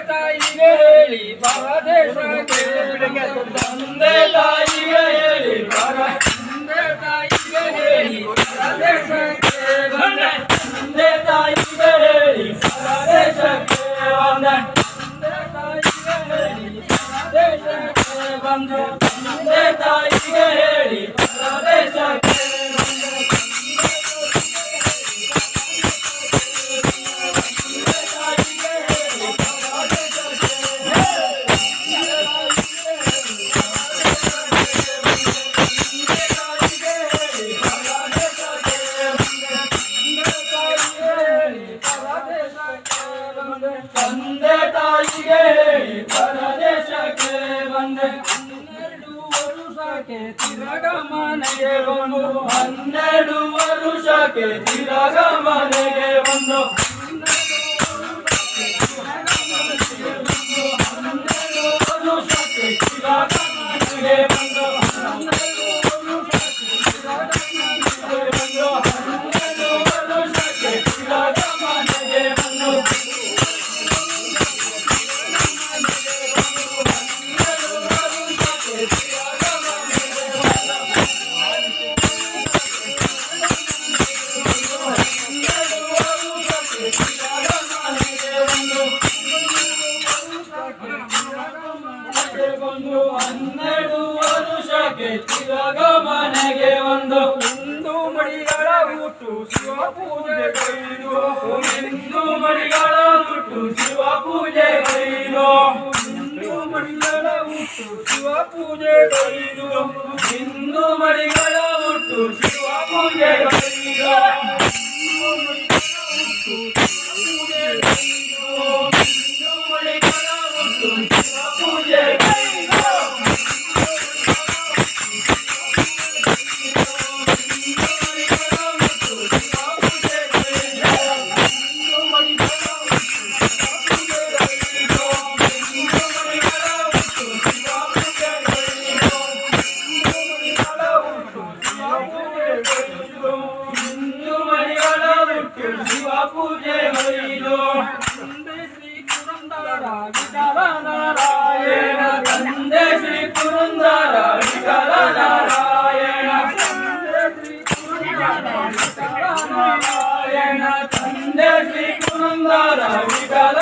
ತಾಯಿಗೆ ಹೇಳಿ ಪರದೇಶಕ್ಕೆ ತಂದೆ ತಾಯಿಗೆ ಹೇಳಿ ತಂದೆ ತಾಯಿಗೆ ಹೇಳಿ ಪರದೇಶಕ್ಕೆ ಬಂದೆ ತಂದೆ ತಾಯಿಗೆ ಹೇಳಿ ಪರದೇಶಕ್ಕೆ ಬಂದೆ ತಂದೆ ತಾಯಿಗೆ ಹೇಳಿ ಪರದೇಶಕ್ಕೆ ಬಂದು ತಂದೆ ತಾಯಿಗೆ ಹೇಳಿ ಪರದೇಶಕ್ಕೆ ತಂದೆ ತಾಯಿಗೆ ಹೇಳಿ ಪರದೇಶಕ್ಕೆ ಬಂದೆ 12 ವರುಷಕ್ಕೆ ತಿರುಗ ಮನೆಗೆ ಬಂದು 12 ವರುಷಕ್ಕೆ ತಿರುಗ ಮನೆಗೆ ಬಂದು 12 ವರುಷಕ್ಕೆ ತಿರುಗ ಮನೆಗೆ ಬಂದು 12 ವರುಷಕ್ಕೆ ತಿರುಗ ಮನೆಗೆ ಒಂದು ಹಿಂದೂ ಮಡಿಗಳ ಹುಟ್ಟು ಶಿವ ಪೂಜೆಗೈದು ಹಿಂದೂ ಮಡಿಗಳ ಹುಟ್ಟು ಶಿವ ಪೂಜೆಗೈದು ಹಿಂದೂ ಮಡಿಗಳ ಹುಟ್ಟು ಶಿವ ಪೂಜೆಗೈದು ಹಿಂದೂ ಮಡಿಗಳ ಹುಟ್ಟು ಶಿವ ಪೂಜೆಗೈದು ಪೂಜೆ ಹೊಯ್ದು ತಂದೆ ಶ್ರೀ ಪುರಂದರ ವಿಠಲ ನಾರಾಯಣ ತಂದೆ ಶ್ರೀ ಪುರಂದರ ವಿಠಲ ನಾರಾಯಣ ತಂದೆ ಶ್ರೀ ಪುರಂದರ ವಿಠಲ ನಾರಾಯಣ ತಂದೆ ಶ್ರೀ ಪುರಂದರ ವಿಠಲ